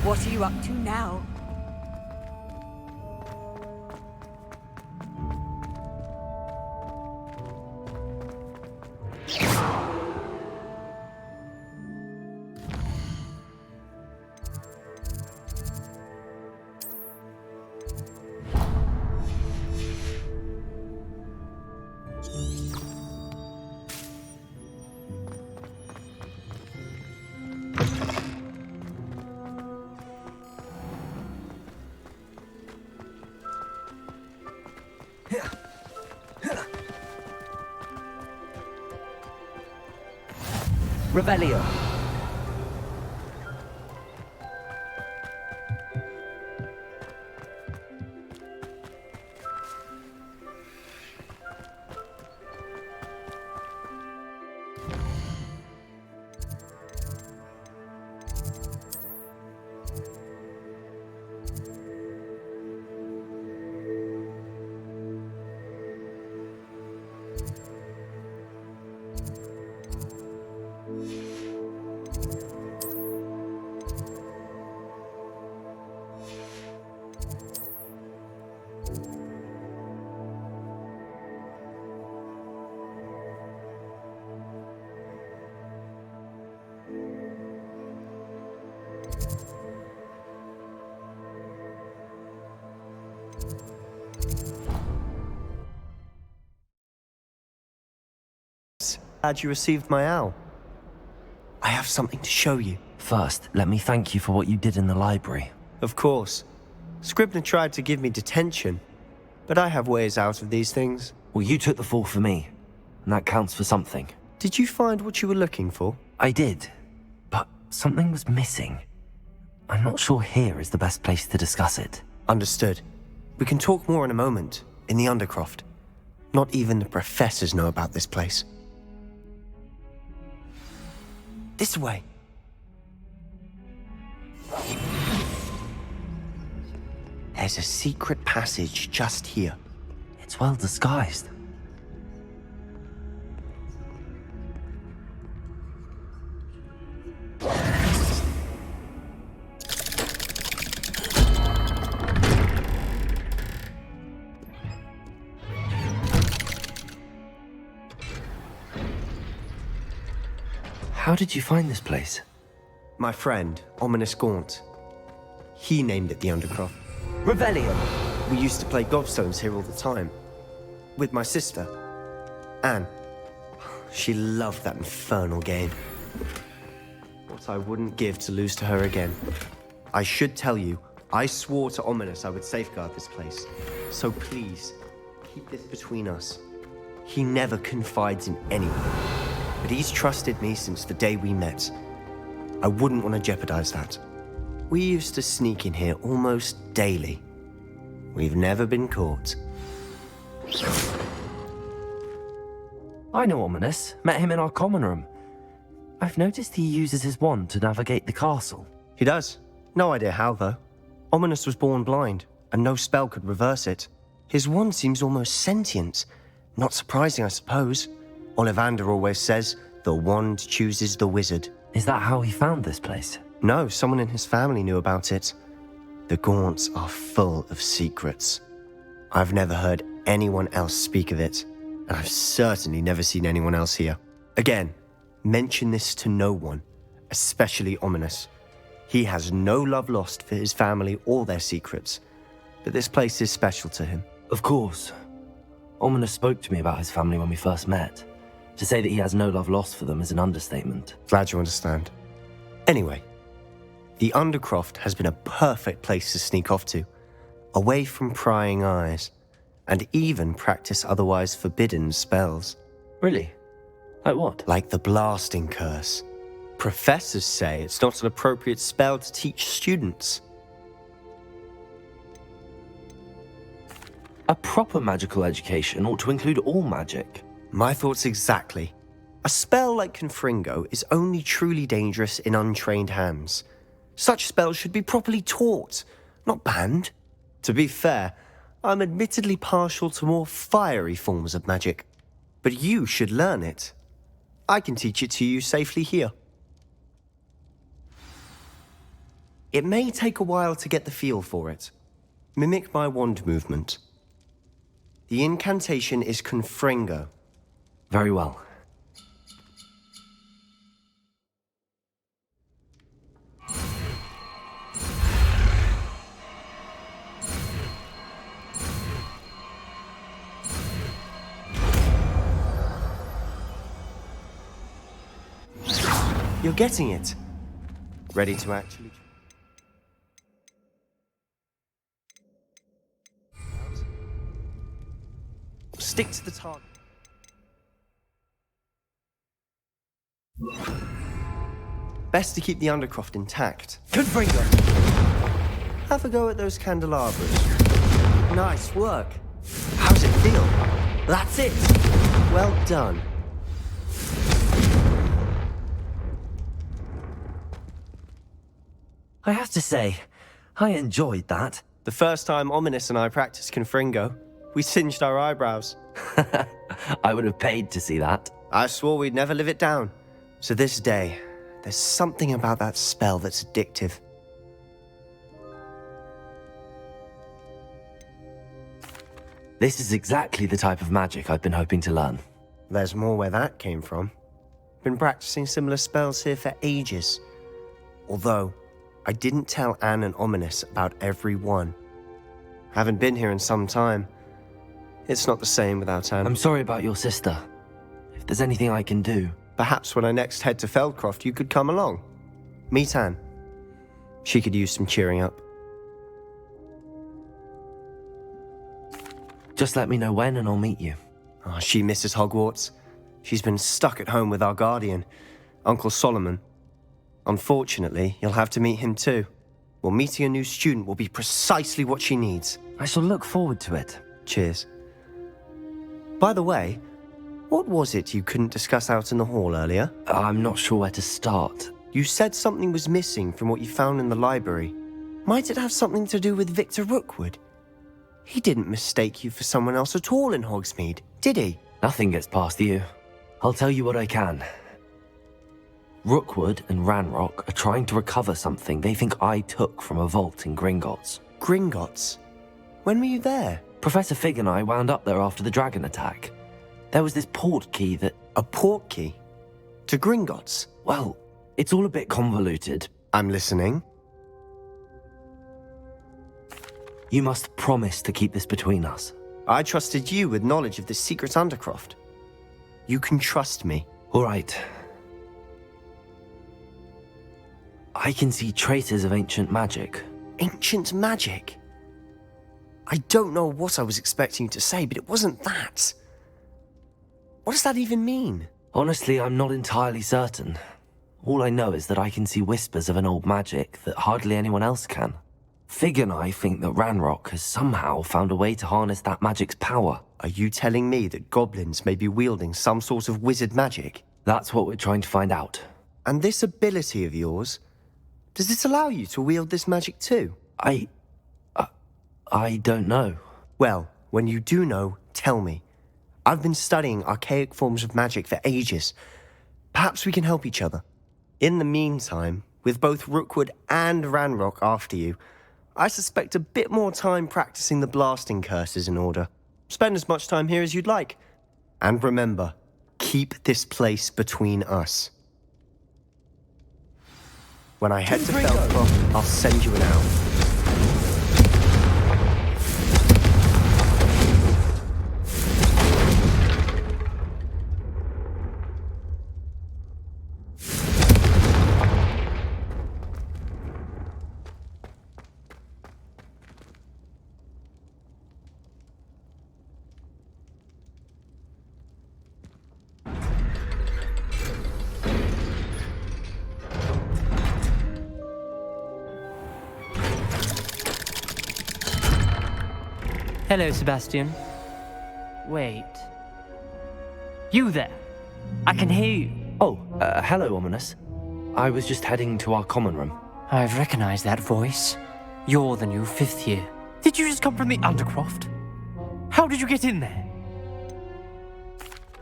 What are you up to now? Revelio. Glad you received my owl. I have something to show you. First, let me thank you for what you did in the library. Of course. Scribner tried to give me detention, but I have ways out of these things. Well, you took the fall for me, and that counts for something. Did you find what you were looking for? I did, but something was missing. I'm not sure here is the best place to discuss it. Understood. We can talk more in a moment, in the Undercroft. Not even the professors know about this place. This way. There's a secret passage just here. It's well disguised. How did you find this place? My friend, Ominis Gaunt. He named it the Undercroft. Revelio! We used to play gobstones here all the time. With my sister, Anne. She loved that infernal game. What I wouldn't give to lose to her again. I should tell you, I swore to Ominis I would safeguard this place. So please, keep this between us. He never confides in anyone. But he's trusted me since the day we met. I wouldn't want to jeopardize that. We used to sneak in here almost daily. We've never been caught. I know Ominis. Met him in our common room. I've noticed he uses his wand to navigate the castle. He does. No idea how, though. Ominis was born blind, and no spell could reverse it. His wand seems almost sentient. Not surprising, I suppose. Ollivander always says, the wand chooses the wizard. Is that how he found this place? No, someone in his family knew about it. The Gaunts are full of secrets. I've never heard anyone else speak of it, and I've certainly never seen anyone else here. Again, mention this to no one, especially Ominis. He has no love lost for his family or their secrets, but this place is special to him. Of course. Ominis spoke to me about his family when we first met. To say that he has no love lost for them is an understatement. Glad you understand. Anyway, the Undercroft has been a perfect place to sneak off to, away from prying eyes, and even practice otherwise forbidden spells. Really? Like what? Like the blasting curse. Professors say it's not an appropriate spell to teach students. A proper magical education ought to include all magic. My thoughts exactly. A spell like Confringo is only truly dangerous in untrained hands. Such spells should be properly taught, not banned. To be fair, I'm admittedly partial to more fiery forms of magic. But you should learn it. I can teach it to you safely here. It may take a while to get the feel for it. Mimic my wand movement. The incantation is Confringo. Very well. You're getting it. Ready to actually... Stick to the target. Best to keep the undercroft intact. Confringo! Have a go at those candelabras. Nice work. How's it feel? That's it. Well done. I have to say, I enjoyed that. The first time Ominis and I practiced Confringo, we singed our eyebrows. I would have paid to see that. I swore we'd never live it down. So this day, there's something about that spell that's addictive. This is exactly the type of magic I've been hoping to learn. There's more where that came from. Been practicing similar spells here for ages. Although, I didn't tell Anne and Ominis about every one. Haven't been here in some time. It's not the same without Anne. I'm sorry about your sister. If there's anything I can do... Perhaps when I next head to Feldcroft, you could come along. Meet Anne. She could use some cheering up. Just let me know when and I'll meet you. Oh, she misses Hogwarts. She's been stuck at home with our guardian, Uncle Solomon. Unfortunately, you'll have to meet him too. Well, meeting a new student will be precisely what she needs. I shall look forward to it. Cheers. By the way, what was it you couldn't discuss out in the hall earlier? I'm not sure where to start. You said something was missing from what you found in the library. Might it have something to do with Victor Rookwood? He didn't mistake you for someone else at all in Hogsmeade, did he? Nothing gets past you. I'll tell you what I can. Rookwood and Ranrock are trying to recover something they think I took from a vault in Gringotts. Gringotts? When were you there? Professor Fig and I wound up there after the dragon attack. There was this port key that... A port key? To Gringotts? Well, it's all a bit convoluted. I'm listening. You must promise to keep this between us. I trusted you with knowledge of this secret undercroft. You can trust me. All right. I can see traces of ancient magic. Ancient magic? I don't know what I was expecting you to say, but it wasn't that. What does that even mean? Honestly, I'm not entirely certain. All I know is that I can see whispers of an old magic that hardly anyone else can. Fig and I think that Ranrock has somehow found a way to harness that magic's power. Are you telling me that goblins may be wielding some sort of wizard magic? That's what we're trying to find out. And this ability of yours, does it allow you to wield this magic too? I don't know. Well, when you do know, tell me. I've been studying archaic forms of magic for ages. Perhaps we can help each other. In the meantime, with both Rookwood and Ranrock after you, I suspect a bit more time practicing the blasting curse is in order. Spend as much time here as you'd like. And remember, keep this place between us. When I head to Feldcroft, I'll send you an owl. Hello, Sebastian. Wait. You there? I can hear you. Oh, hello, Ominis. I was just heading to our common room. I've recognized that voice. You're the new 5th year. Did you just come from the Undercroft? How did you get in there?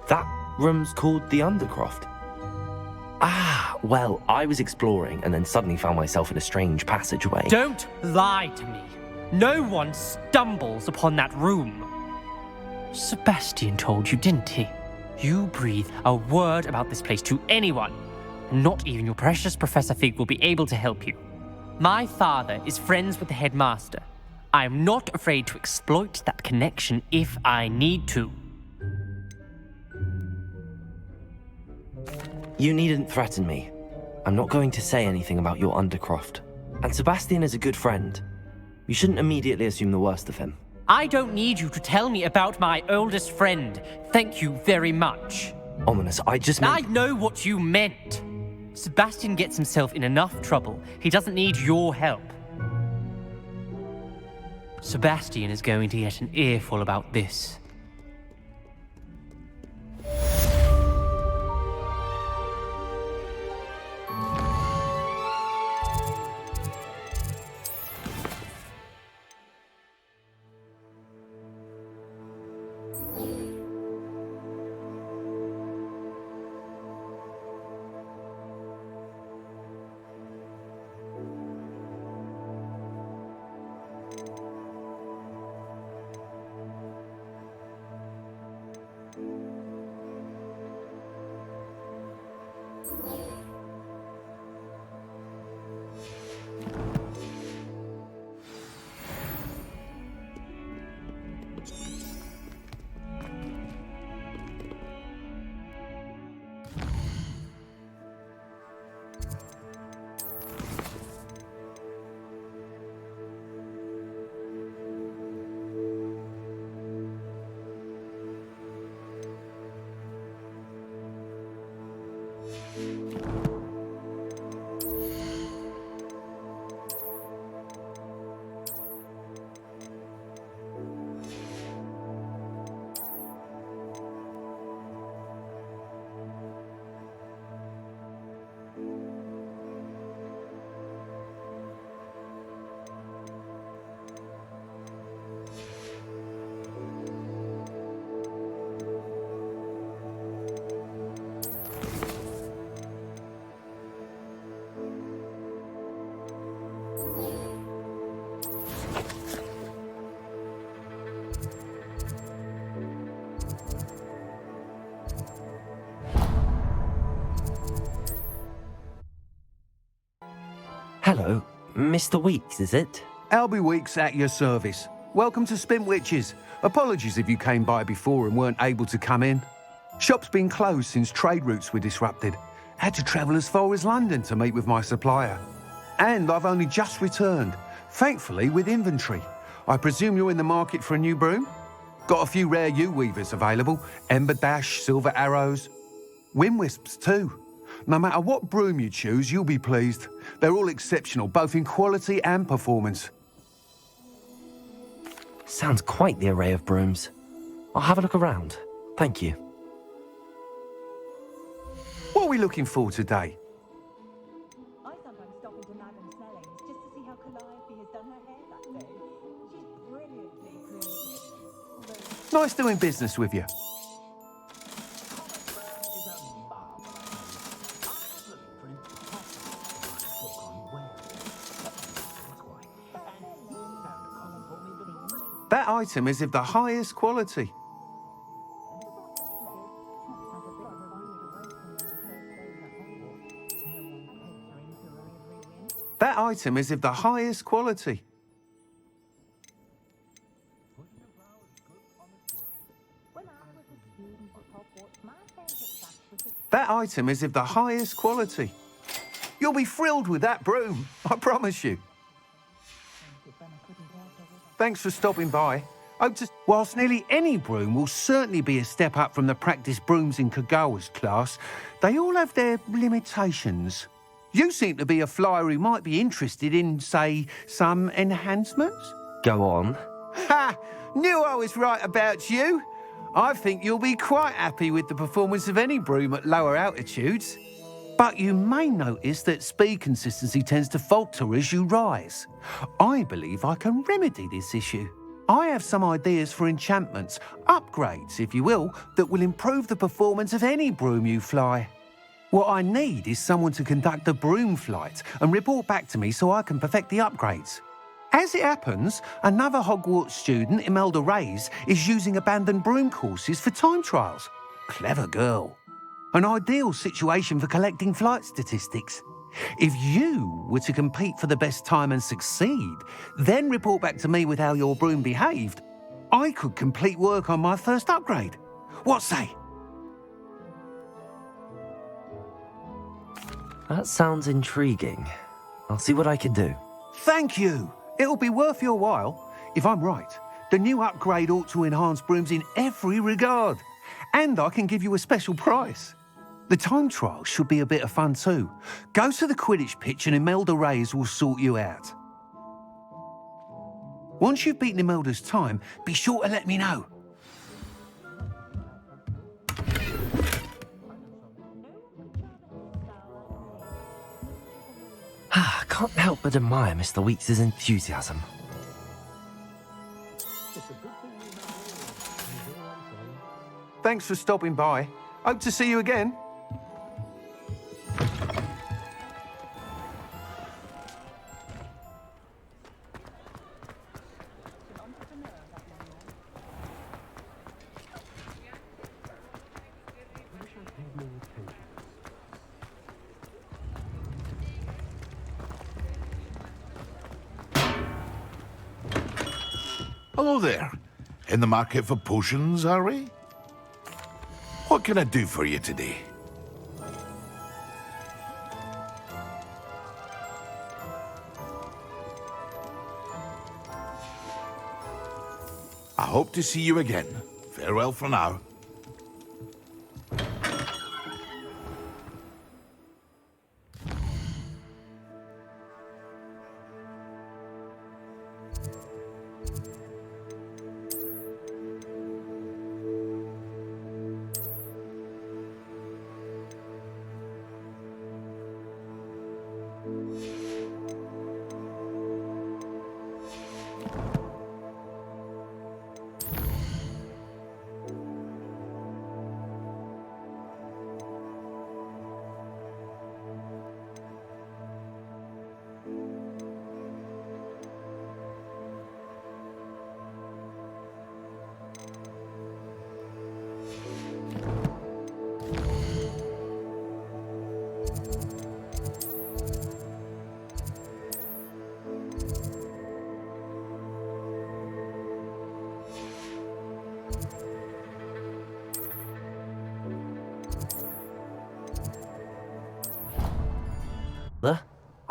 That room's called the Undercroft. Ah, well, I was exploring and then suddenly found myself in a strange passageway. Don't lie to me. No one stumbles upon that room. Sebastian told you, didn't he? You breathe a word about this place to anyone, and not even your precious Professor Fig will be able to help you. My father is friends with the headmaster. I am not afraid to exploit that connection if I need to. You needn't threaten me. I'm not going to say anything about your Undercroft. And Sebastian is a good friend. You shouldn't immediately assume the worst of him. I don't need you to tell me about my oldest friend. Thank you very much. Ominis, I just meant... I know what you meant. Sebastian gets himself in enough trouble. He doesn't need your help. Sebastian is going to get an earful about this. Hello, Mr. Weeks, is it? Albie Weeks at your service. Welcome to Spintwitches. Apologies if you came by before and weren't able to come in. Shop's been closed since trade routes were disrupted. Had to travel as far as London to meet with my supplier. And I've only just returned, thankfully with inventory. I presume you're in the market for a new broom? Got a few rare U-weavers available. Ember Dash, Silver Arrows. Wind Wisps too. No matter what broom you choose, you'll be pleased. They're all exceptional, both in quality and performance. Sounds quite the array of brooms. I'll have a look around. Thank you. What are we looking for today? I sometimes stop into Madame Snelling's just to see how Calliope has done her hair that day. She's brilliantly creative. Nice doing business with you. That item is of the highest quality. That item is of the highest quality. That item is of the highest quality. You'll be thrilled with that broom, I promise you. Thanks for stopping by. Whilst nearly any broom will certainly be a step up from the practice brooms in Kagawa's class, they all have their limitations. You seem to be a flyer who might be interested in, say, some enhancements? Go on. Ha! Knew I was right about you. I think you'll be quite happy with the performance of any broom at lower altitudes. But you may notice that speed consistency tends to falter as you rise. I believe I can remedy this issue. I have some ideas for enchantments, upgrades, if you will, that will improve the performance of any broom you fly. What I need is someone to conduct a broom flight and report back to me so I can perfect the upgrades. As it happens, another Hogwarts student, Imelda Reyes, is using abandoned broom courses for time trials. Clever girl. An ideal situation for collecting flight statistics. If you were to compete for the best time and succeed, then report back to me with how your broom behaved, I could complete work on my first upgrade. What say? That sounds intriguing. I'll see what I can do. Thank you. It'll be worth your while. If I'm right, the new upgrade ought to enhance brooms in every regard. And I can give you a special price. The time trial should be a bit of fun too. Go to the Quidditch pitch and Imelda Reyes will sort you out. Once you've beaten Imelda's time, be sure to let me know. I can't help but admire Mr. Weeks' enthusiasm. Thanks for stopping by. Hope to see you again. Hello there. In the market for potions, are we? What can I do for you today? I hope to see you again. Farewell for now.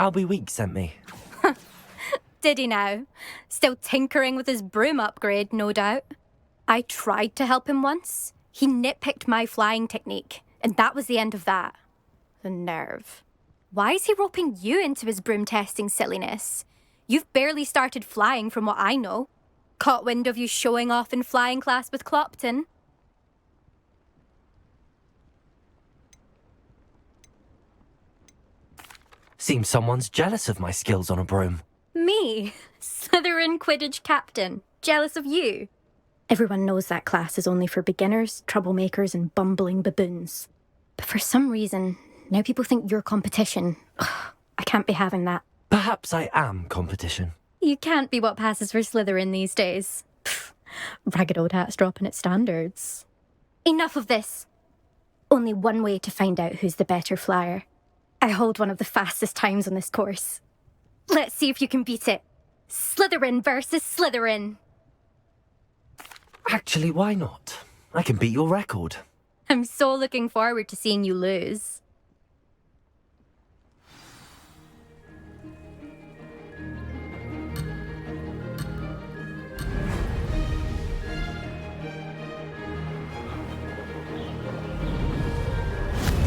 Albie Weeks sent me. Did he now? Still tinkering with his broom upgrade, no doubt. I tried to help him once. He nitpicked my flying technique, and that was the end of that. The nerve. Why is he roping you into his broom testing silliness? You've barely started flying from what I know. Caught wind of you showing off in flying class with Clopton. Seems someone's jealous of my skills on a broom. Me? Slytherin Quidditch captain. Jealous of you? Everyone knows that class is only for beginners, troublemakers, and bumbling baboons. But for some reason, now people think you're competition. Ugh, I can't be having that. Perhaps I am competition. You can't be what passes for Slytherin these days. Pfft, ragged old hat's dropping its standards. Enough of this. Only one way to find out who's the better flyer. I hold one of the fastest times on this course. Let's see if you can beat it. Slytherin versus Slytherin. Actually, why not? I can beat your record. I'm so looking forward to seeing you lose.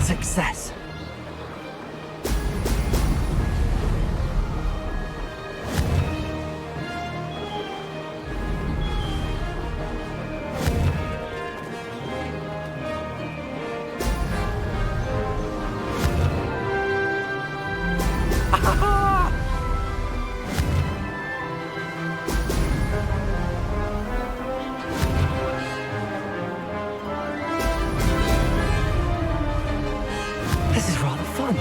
Success. done.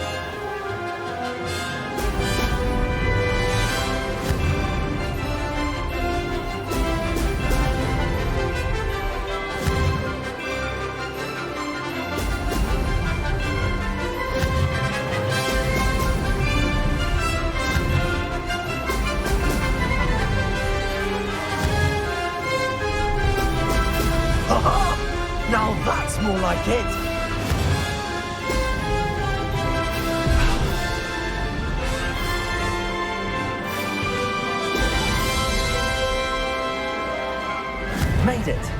Now that's more like it! Made it!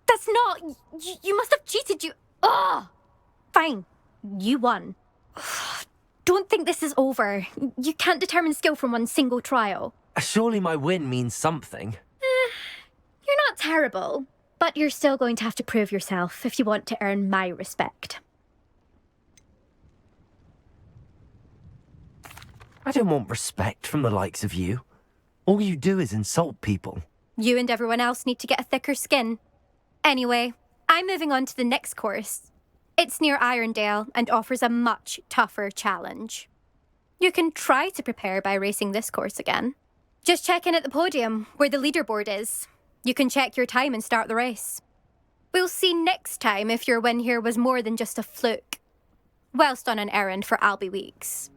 That's not... You must have cheated, you... Ugh! Fine. You won. Don't think this is over. You can't determine skill from one single trial. Surely my win means something. You're not terrible, but you're still going to have to prove yourself if you want to earn my respect. I don't want respect from the likes of you. All you do is insult people. You and everyone else need to get a thicker skin. Anyway, I'm moving on to the next course. It's near Irondale and offers a much tougher challenge. You can try to prepare by racing this course again. Just check in at the podium, where the leaderboard is. You can check your time and start the race. We'll see next time if your win here was more than just a fluke. Whilst on an errand for Albie Weeks.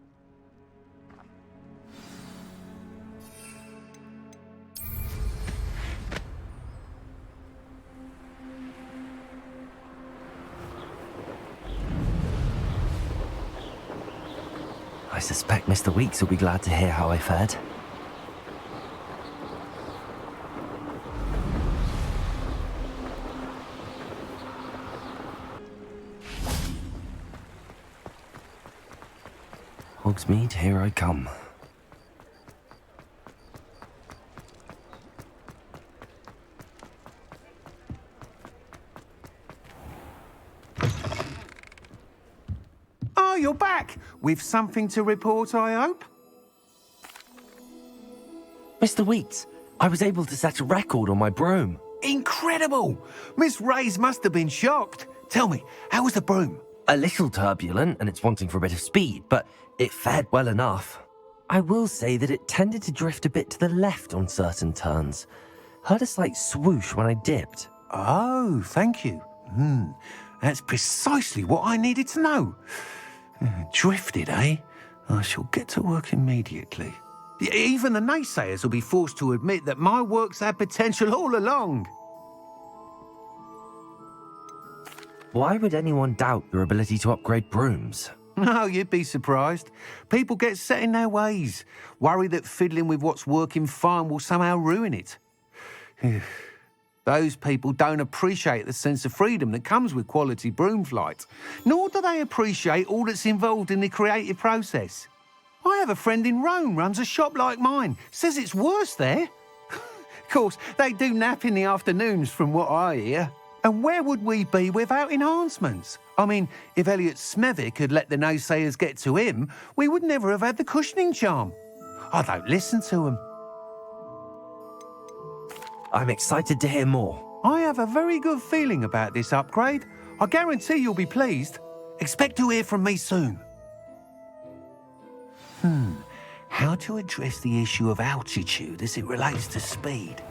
I suspect Mr. Weeks will be glad to hear how I fared. Hogsmeade, here I come. Oh, you're back! With something to report, I hope? Mr. Weeks, I was able to set a record on my broom. Incredible! Miss Reyes must have been shocked. Tell me, how was the broom? A little turbulent and it's wanting for a bit of speed, but it fared well enough. I will say that it tended to drift a bit to the left on certain turns. Heard a slight swoosh when I dipped. Oh, thank you. That's precisely what I needed to know. Drifted, eh? I shall get to work immediately. Even the naysayers will be forced to admit that my work's had potential all along. Why would anyone doubt your ability to upgrade brooms? No, you'd be surprised. People get set in their ways, worry that fiddling with what's working fine will somehow ruin it. Those people don't appreciate the sense of freedom that comes with quality broom flight, nor do they appreciate all that's involved in the creative process. I have a friend in Rome runs a shop like mine, says it's worse there. Of course, they do nap in the afternoons from what I hear. And where would we be without enhancements? I mean, if Elliot Smethwick had let the naysayers get to him, we would never have had the cushioning charm. I don't listen to them. I'm excited to hear more. I have a very good feeling about this upgrade. I guarantee you'll be pleased. Expect to hear from me soon. How to address the issue of altitude as it relates to speed?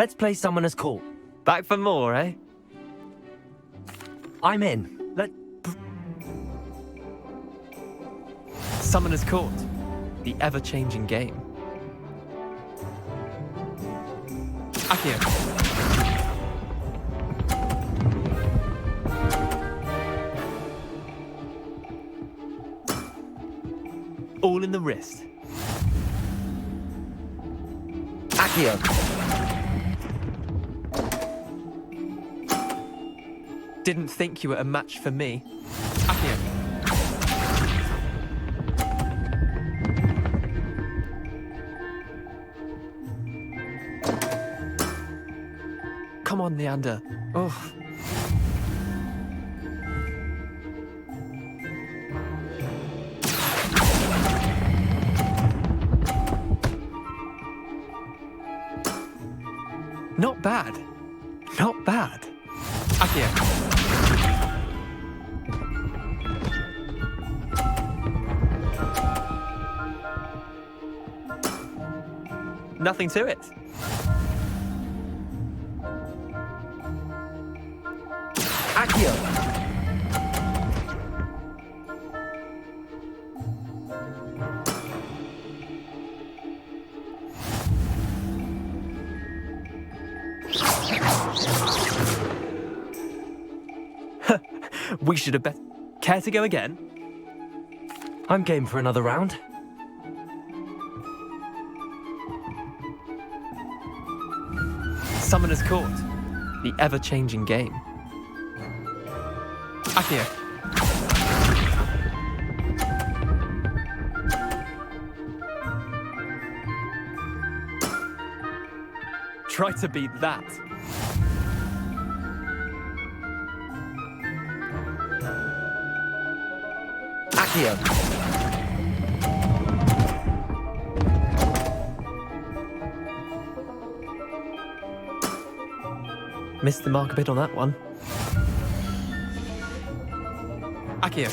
Let's play Summoner's Court. Back for more, eh? I'm in. Summoner's Court. The ever-changing game. Akio. All in the wrist. Accio. Didn't think you were a match for me. Akio. Come on, Leander. Oh. Not bad. Not bad. Akio. Nothing to it. Accio. We should have bet. Care to go again? I'm game for another round. Summoner's Court. The ever-changing game. Akio. Try to beat that. Accio. Missed the mark a bit on that one. Akio.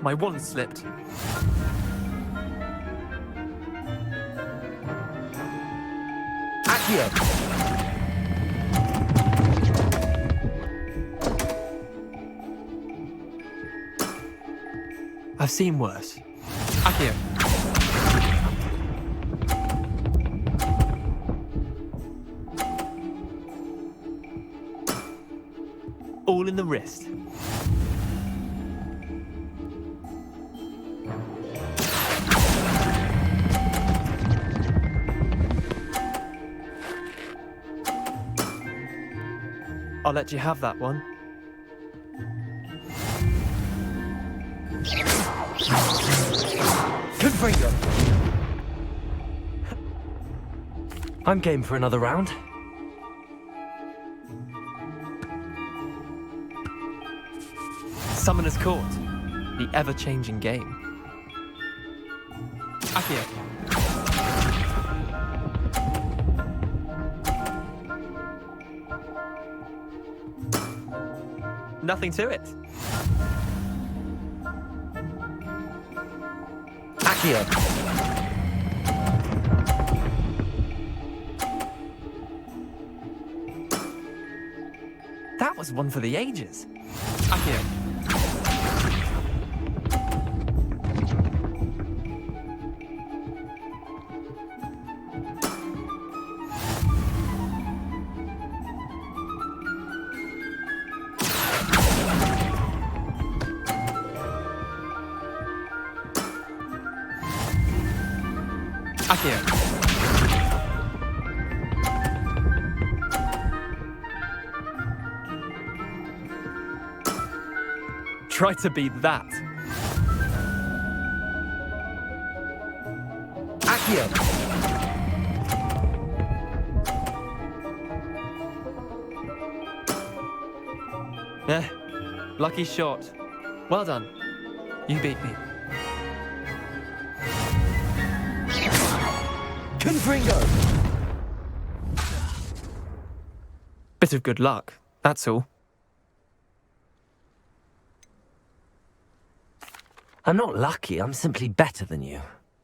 My wand slipped. Accio. I've seen worse. Akio. All in the wrist. I'll let you have that one. Confringo. I'm game for another round. Summoner's Court. The ever-changing game. Akio. Nothing to it. Accio. That was one for the ages. Akio. Akio. Try to beat that. Accio. Lucky shot. Well done. You beat me. Confringo. Bit of good luck, that's all. I'm not lucky, I'm simply better than you.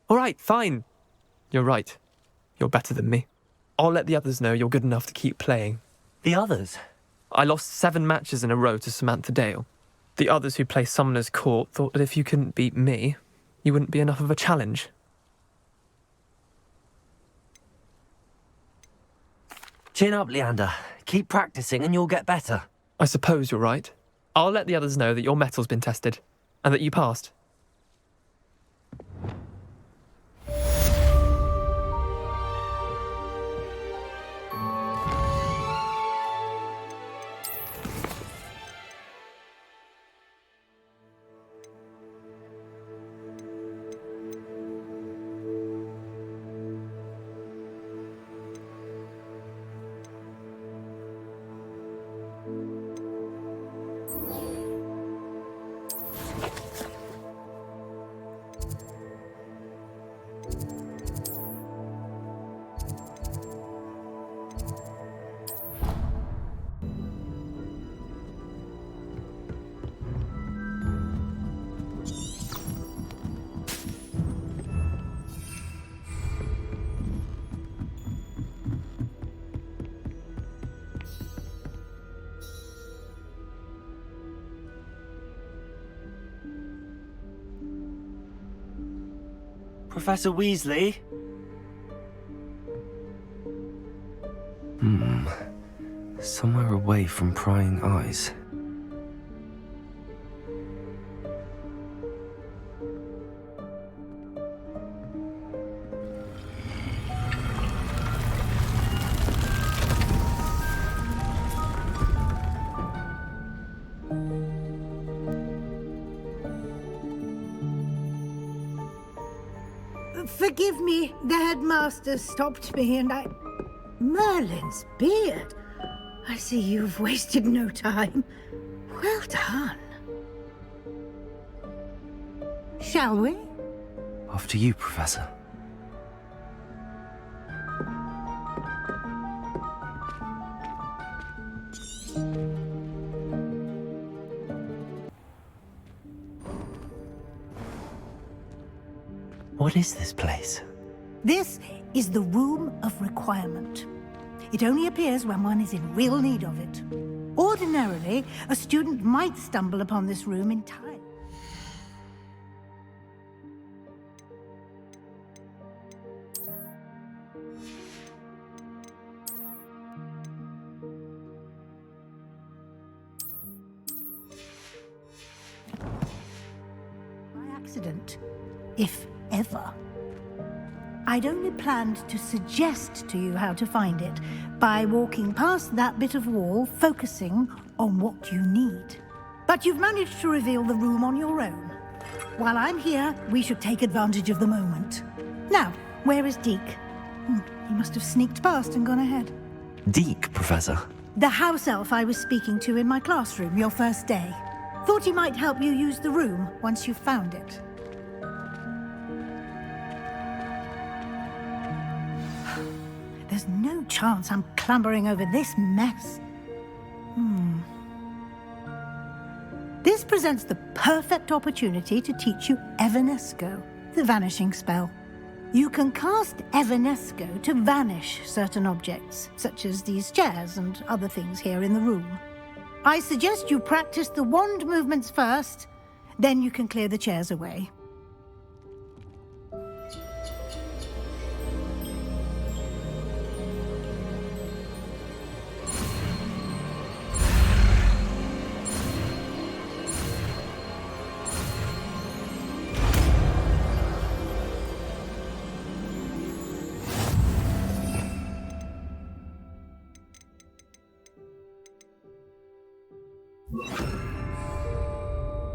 All right, fine. You're right. You're better than me. I'll let the others know you're good enough to keep playing. The others? I lost 7 matches in a row to Samantha Dale. The others who play Summoner's Court thought that if you couldn't beat me, you wouldn't be enough of a challenge. Chin up, Leander. Keep practicing and you'll get better. I suppose you're right. I'll let the others know that your metal's been tested, and that you passed. Professor Weasley? Somewhere away from prying eyes. Forgive me, the headmaster stopped me and I... Merlin's beard. I see you've wasted no time. Well done. Shall we? After you, Professor. What is this place? This is the Room of Requirement. It only appears when one is in real need of it. Ordinarily, a student might stumble upon this room entirely. By accident, if ever. I'd only planned to suggest to you how to find it by walking past that bit of wall, focusing on what you need. But you've managed to reveal the room on your own. While I'm here, we should take advantage of the moment. Now, where is Deke? He must have sneaked past and gone ahead. Deke, Professor? The house elf I was speaking to in my classroom your first day. Thought he might help you use the room once you've found it. There's no chance I'm clambering over this mess. This presents the perfect opportunity to teach you Evanesco, the vanishing spell. You can cast Evanesco to vanish certain objects, such as these chairs and other things here in the room. I suggest you practice the wand movements first, then you can clear the chairs away.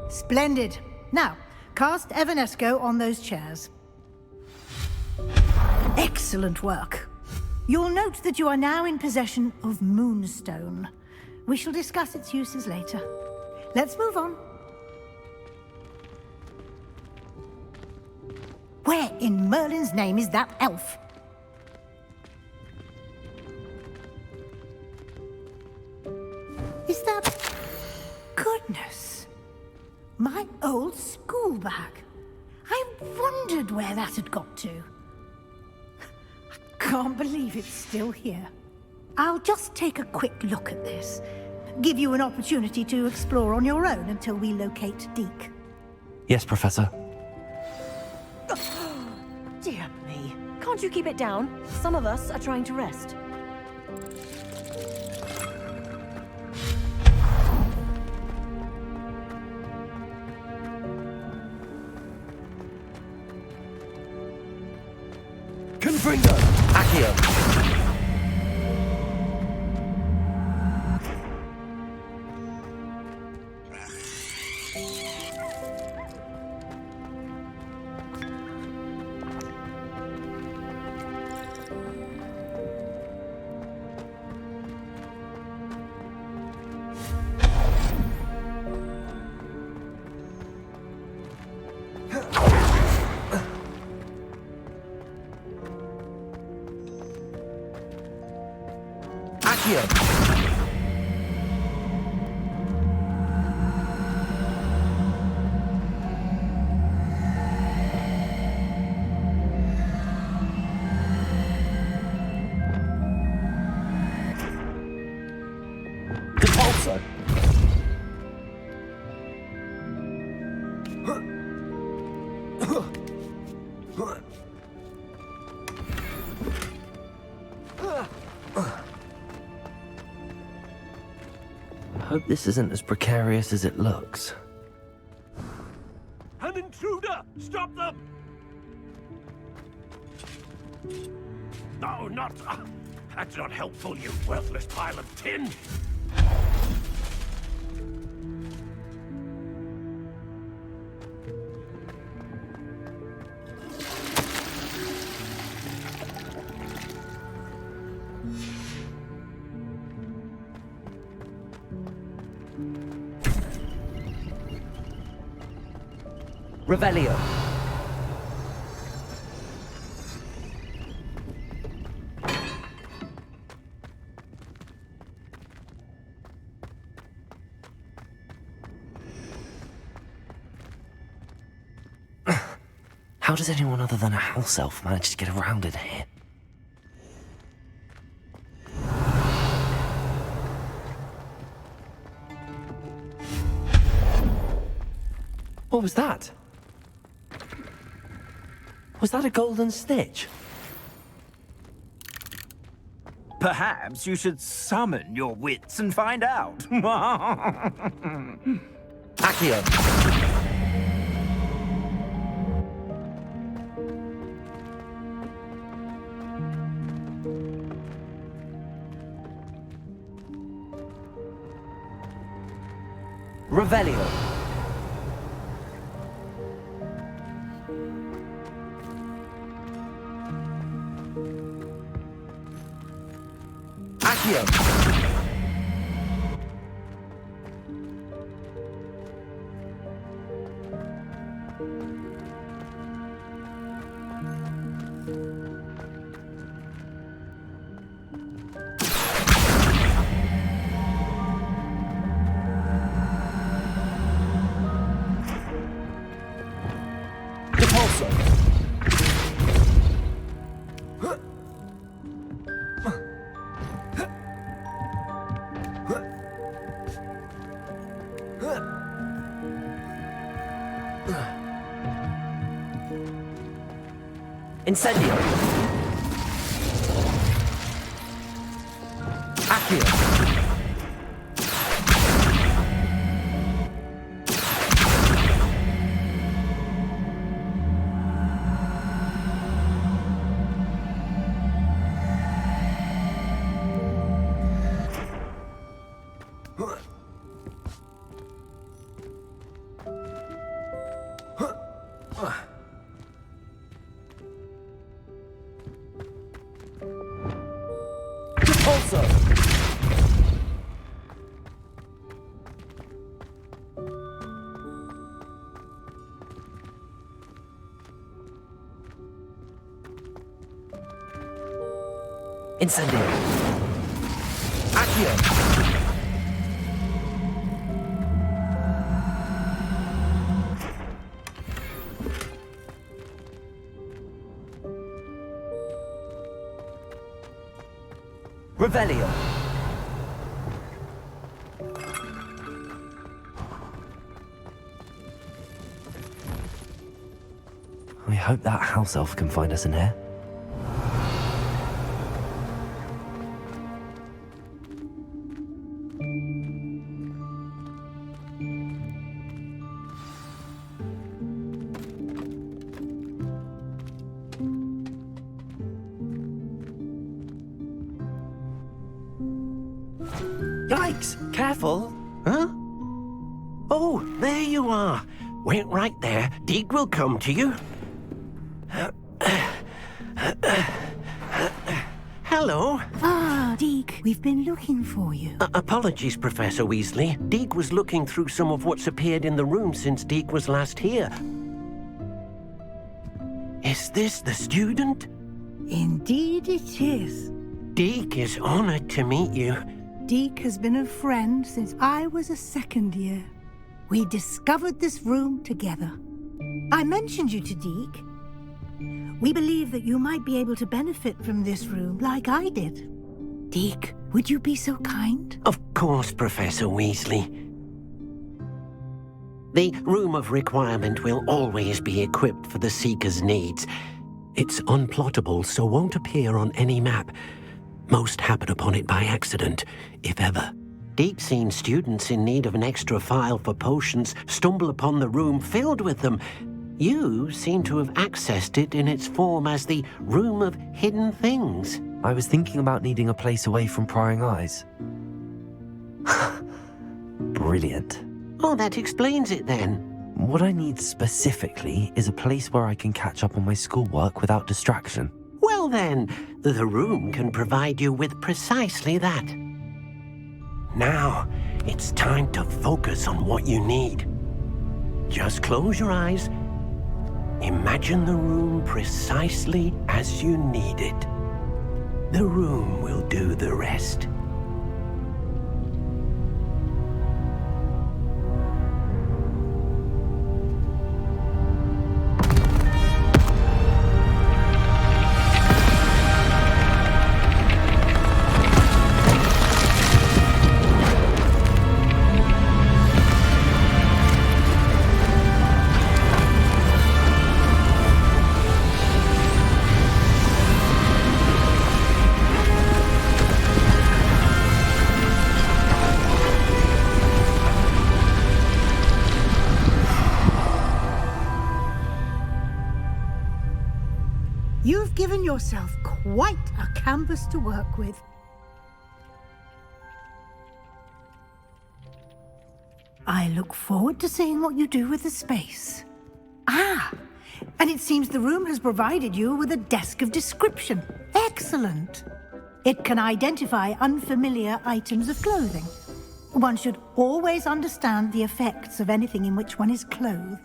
Splendid. Now, cast Evanesco on those chairs. Excellent work. You'll note that you are now in possession of Moonstone. We shall discuss its uses later. Let's move on. Where in Merlin's name is that elf? Is that... Goodness. My old school bag. wondered where that had got to. Can't believe it's still here. I'll just take a quick look at this. Give you an opportunity to explore on your own until we locate Deke. Yes, Professor. Dear me. Can't you keep it down? Some of us are trying to rest. Confringo! Accio! Hope this isn't as precarious as it looks. An intruder! Stop them! No, not... that's not helpful, you worthless pile of tin! Revelio. How does anyone other than a house elf manage to get around in here? What was that? Was that a golden snitch? Perhaps you should summon your wits and find out. Accio. Revelio. Accio. Incendio. Accio. Incendio. Accio. Revelio. I hope that house elf can find us in here. Yikes! Careful! Huh? Oh, there you are. Wait right there. Deek will come to you. Hello. Ah, Deek, we've been looking for you. Apologies, Professor Weasley. Deek was looking through some of what's appeared in the room since Deek was last here. Is this the student? Indeed it is. Deek is honored to meet you. Deek has been a friend since I was a second year. We discovered this room together. I mentioned you to Deek. We believe that you might be able to benefit from this room like I did. Deek, would you be so kind? Of course, Professor Weasley. The Room of Requirement will always be equipped for the Seeker's needs. It's unplottable, so won't appear on any map. Most happen upon it by accident, if ever. Deek's seen students in need of an extra file for potions stumble upon the room filled with them. You seem to have accessed it in its form as the Room of Hidden Things. I was thinking about needing a place away from prying eyes. Brilliant. Oh, that explains it then. What I need specifically is a place where I can catch up on my schoolwork without distraction. Well then, the room can provide you with precisely that. Now, it's time to focus on what you need. Just close your eyes. Imagine the room precisely as you need it. The room will do the rest. You've given yourself quite a canvas to work with. I look forward to seeing what you do with the space. Ah, and it seems the room has provided you with a desk of description. Excellent. It can identify unfamiliar items of clothing. One should always understand the effects of anything in which one is clothed.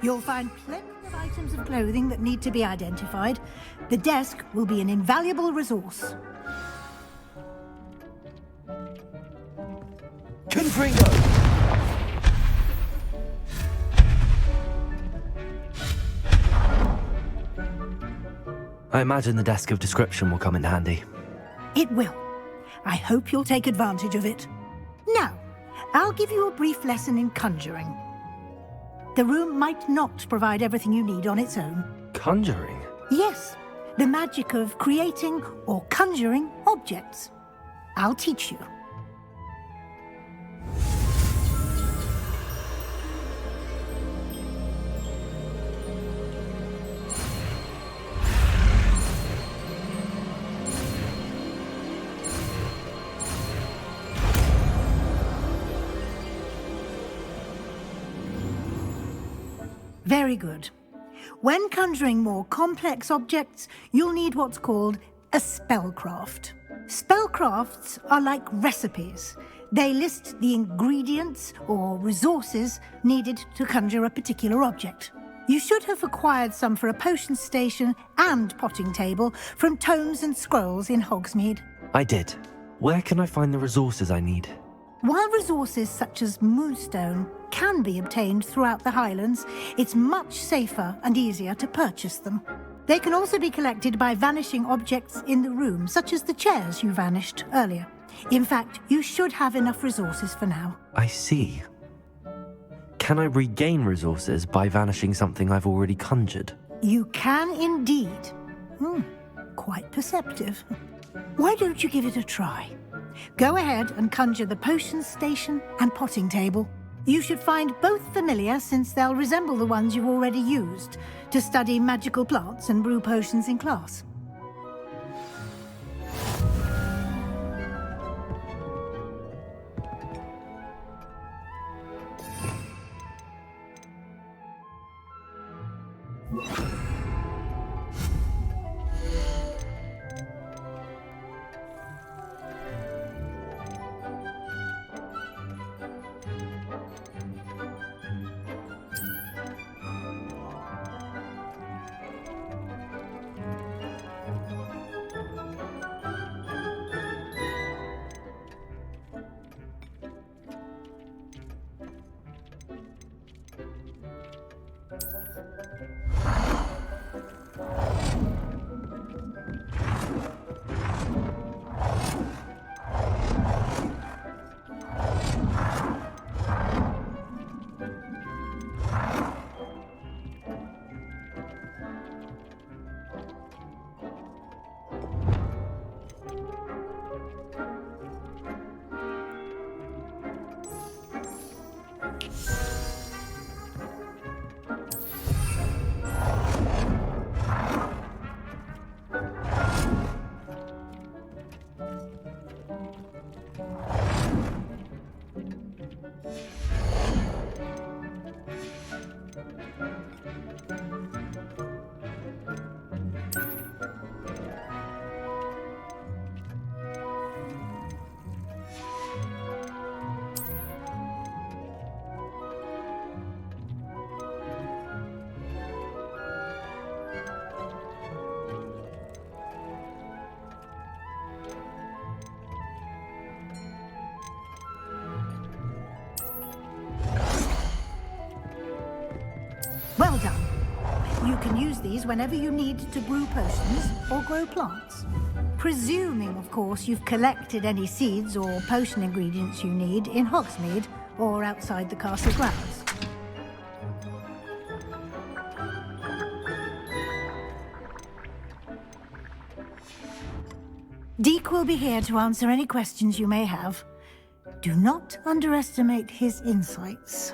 You'll find plenty of items of clothing that need to be identified. The desk will be an invaluable resource. Confringo! I imagine the desk of description will come in handy. It will. I hope you'll take advantage of it. Now, I'll give you a brief lesson in conjuring. The room might not provide everything you need on its own. Conjuring? Yes, the magic of creating or conjuring objects. I'll teach you. Very good. When conjuring more complex objects, you'll need what's called a spellcraft. Spellcrafts are like recipes. They list the ingredients or resources needed to conjure a particular object. You should have acquired some for a potion station and potting table from tomes and scrolls in Hogsmeade. I did. Where can I find the resources I need? While resources such as moonstone can be obtained throughout the Highlands, it's much safer and easier to purchase them. They can also be collected by vanishing objects in the room, such as the chairs you vanished earlier. In fact, you should have enough resources for now. I see. Can I regain resources by vanishing something I've already conjured? You can indeed. Quite perceptive. Why don't you give it a try? Go ahead and conjure the potion station and potting table. You should find both familiar, since they'll resemble the ones you've already used to study magical plants and brew potions in class. Well done. You can use these whenever you need to brew potions or grow plants. Presuming, of course, you've collected any seeds or potion ingredients you need in Hogsmeade or outside the castle grounds. Deek will be here to answer any questions you may have. Do not underestimate his insights.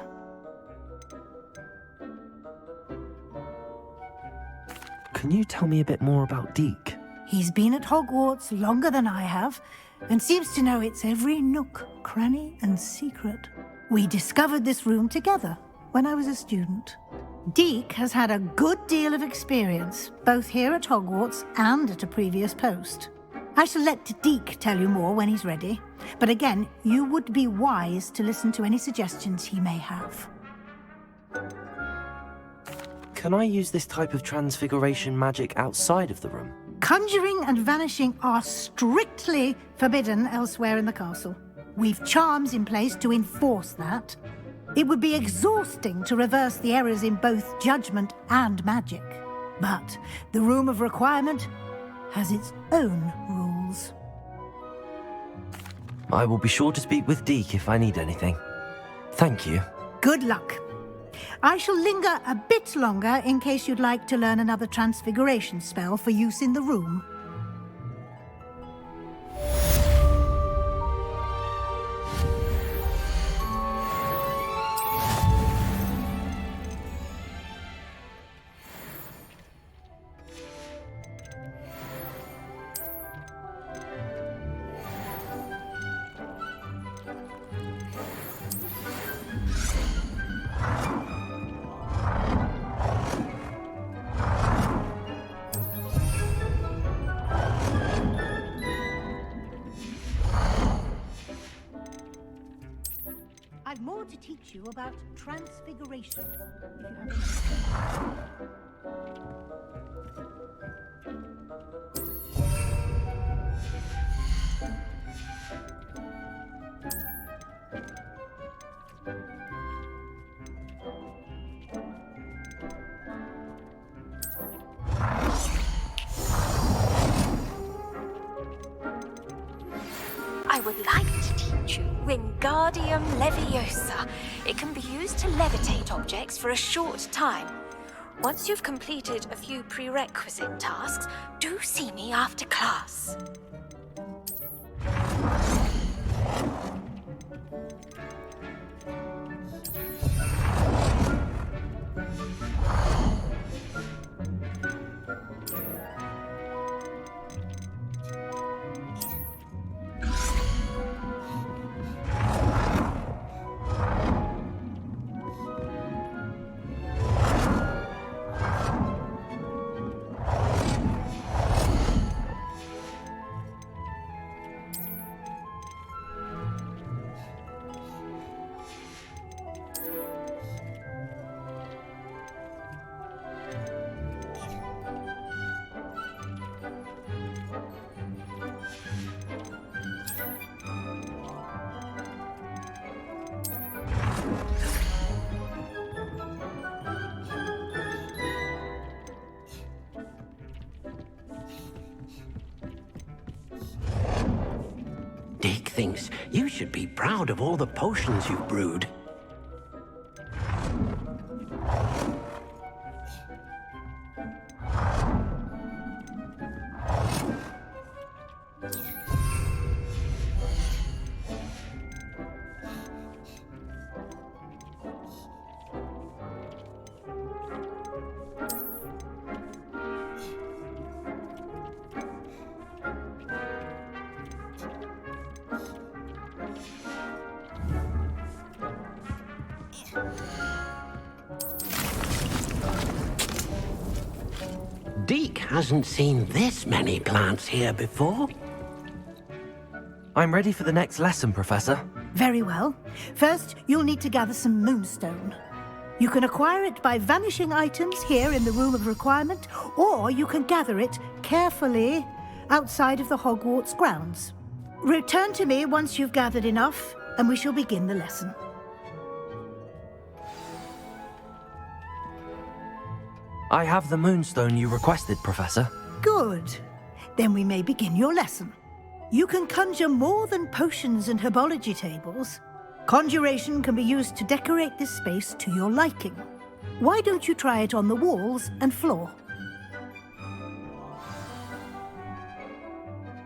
Can you tell me a bit more about Deek? He's been at Hogwarts longer than I have, and seems to know its every nook, cranny, and secret. We discovered this room together when I was a student. Deek has had a good deal of experience, both here at Hogwarts and at a previous post. I shall let Deek tell you more when he's ready, but again, you would be wise to listen to any suggestions he may have. Can I use this type of transfiguration magic outside of the room? Conjuring and vanishing are strictly forbidden elsewhere in the castle. We've charms in place to enforce that. It would be exhausting to reverse the errors in both judgment and magic. But the Room of Requirement has its own rules. I will be sure to speak with Deek if I need anything. Thank you. Good luck. I shall linger a bit longer in case you'd like to learn another transfiguration spell for use in the room. sure to teach you about transfiguration, if you have a minute. I would like to teach you Wingardium Leviosa. It can be used to levitate objects for a short time. Once you've completed a few prerequisite tasks, do see me after class. Dick thinks you should be proud of all the potions you've brewed. Deke hasn't seen this many plants here before. I'm ready for the next lesson, Professor. Very well. First, you'll need to gather some moonstone. You can acquire it by vanishing items here in the Room of Requirement, or you can gather it carefully outside of the Hogwarts grounds. Return to me once you've gathered enough, and we shall begin the lesson. I have the moonstone you requested, Professor. Good. Then we may begin your lesson. You can conjure more than potions and herbology tables. Conjuration can be used to decorate this space to your liking. Why don't you try it on the walls and floor?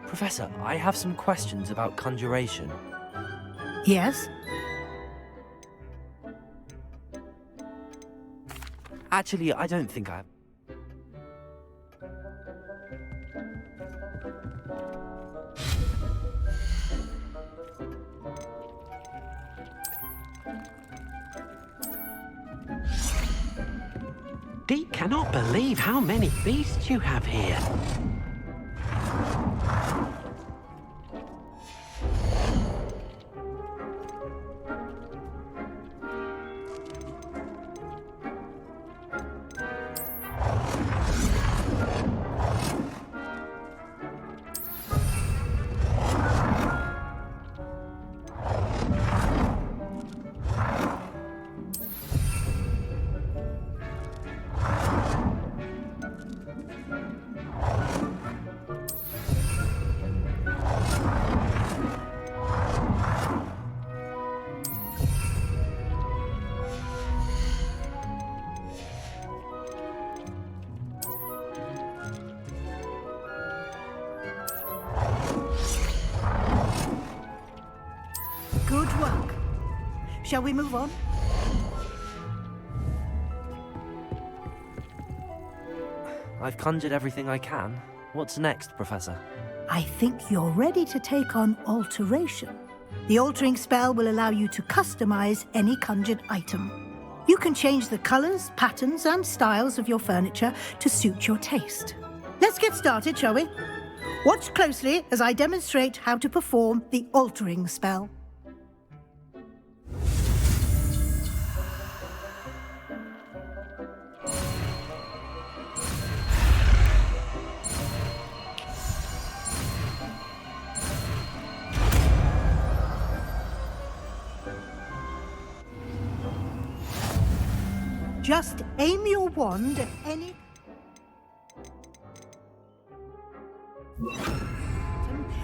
Professor, I have some questions about conjuration. Yes? Actually, I don't think I... Deke cannot believe how many beasts you have here. Good work. Shall we move on? I've conjured everything I can. What's next, Professor? I think you're ready to take on alteration. The altering spell will allow you to customize any conjured item. You can change the colors, patterns, and styles of your furniture to suit your taste. Let's get started, shall we? Watch closely as I demonstrate how to perform the altering spell. Just aim your wand at any...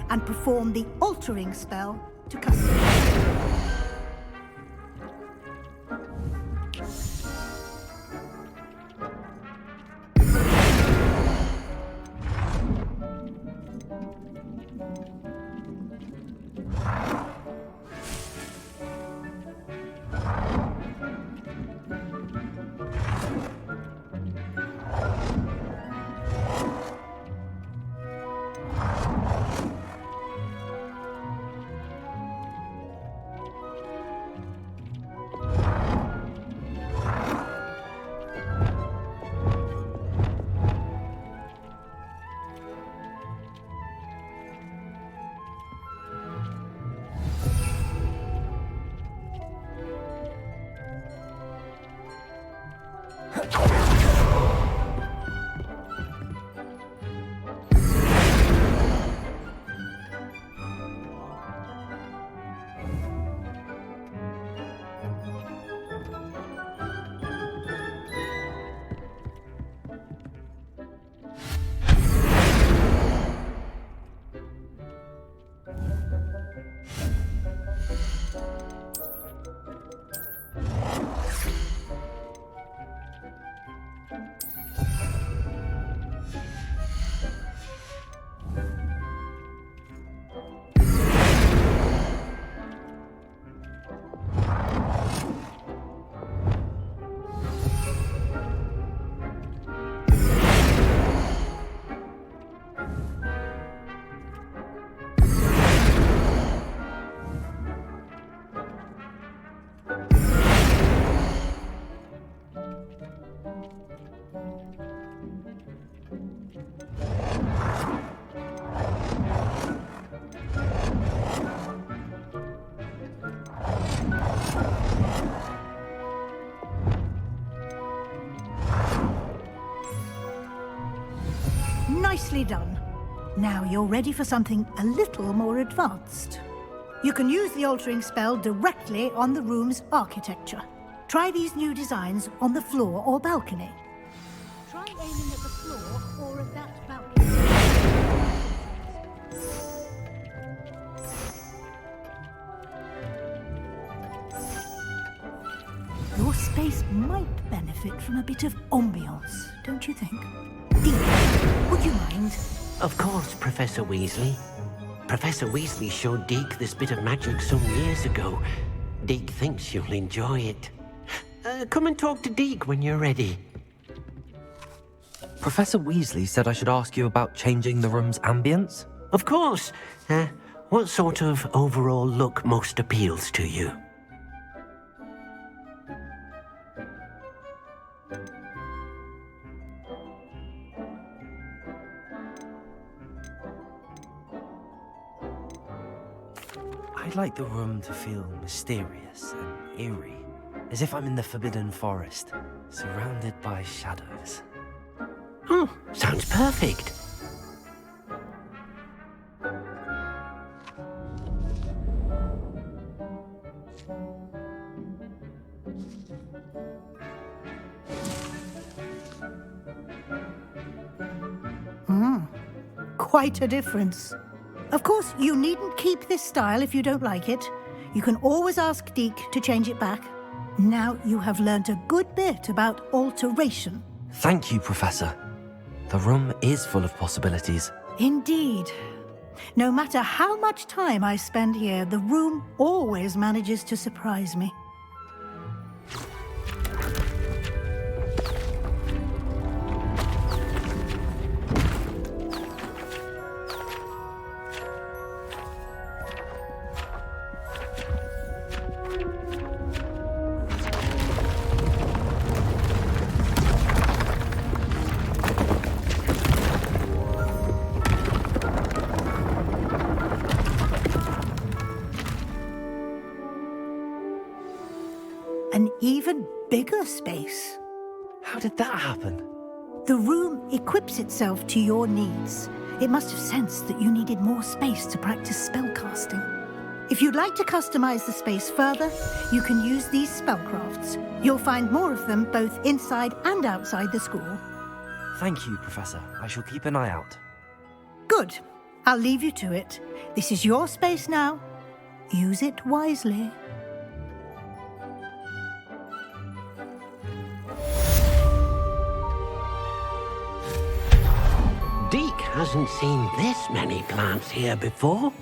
and perform the altering spell to custom. Nicely done. Now you're ready for something a little more advanced. You can use the altering spell directly on the room's architecture. Try these new designs on the floor or balcony. Try aiming at the floor or at that balcony. Your space might benefit from a bit of ambiance, don't you think? Deek, would you mind? Of course, Professor Weasley. Professor Weasley showed Deke this bit of magic some years ago. Deke thinks you'll enjoy it. Come and talk to Deke when you're ready. Professor Weasley said I should ask you about changing the room's ambience? Of course. What sort of overall look most appeals to you? I'd like the room to feel mysterious and eerie, as if I'm in the Forbidden Forest, surrounded by shadows. Oh, sounds perfect. Quite a difference. Of course, you needn't keep this style if you don't like it. You can always ask Deke to change it back. Now you have learnt a good bit about alteration. Thank you, Professor. The room is full of possibilities. Indeed. No matter how much time I spend here, the room always manages to surprise me. An even bigger space. How did that happen? The room equips itself to your needs. It must have sensed that you needed more space to practice spellcasting. If you'd like to customize the space further, you can use these spellcrafts. You'll find more of them both inside and outside the school. Thank you, Professor. I shall keep an eye out. Good. I'll leave you to it. This is your space now. Use it wisely. Deke hasn't seen this many plants here before.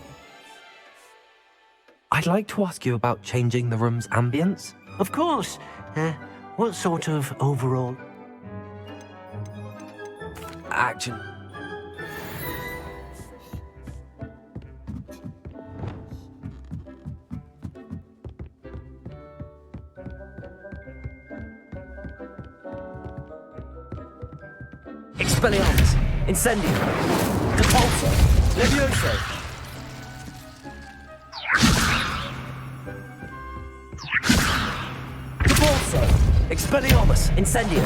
I'd like to ask you about changing the room's ambience. Of course. What sort of overall? Action. Expelliarmus! Incendio! Depulso! Levioso! Depulso! Expelliarmus! Incendio!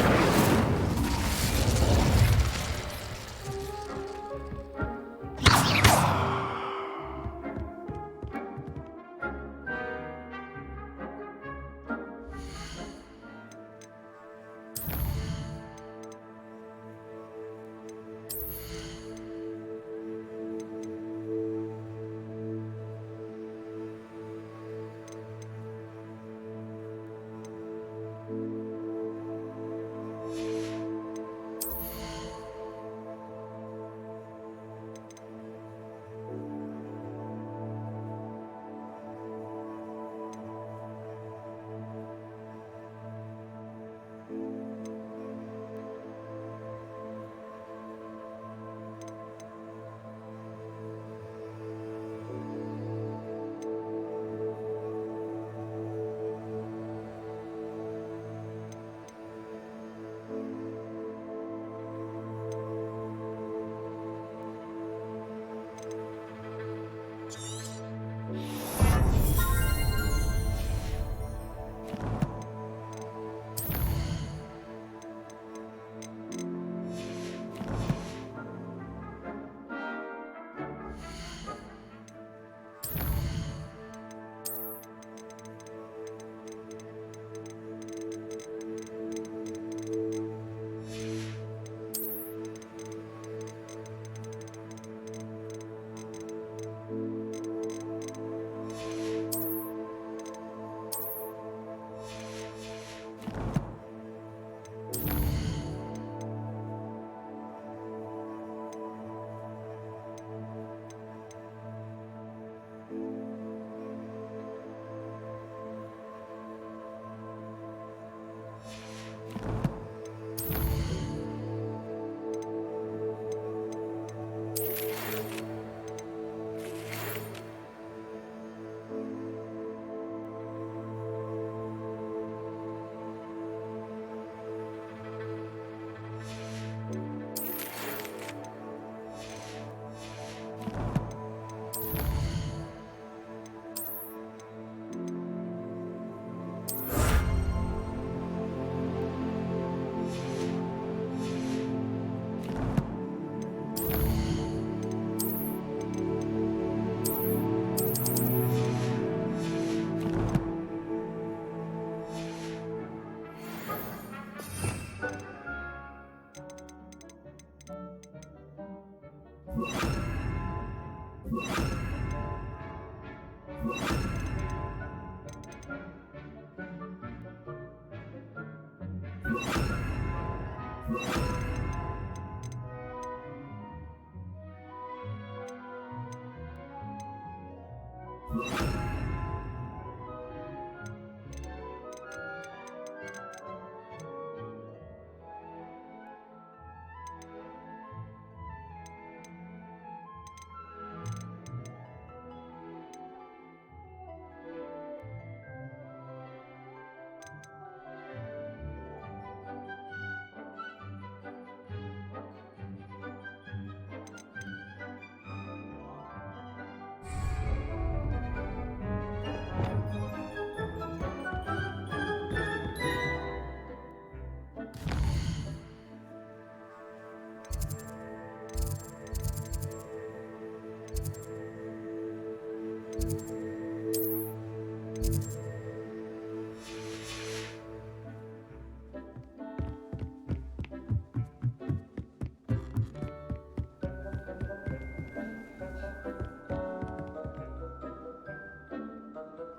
you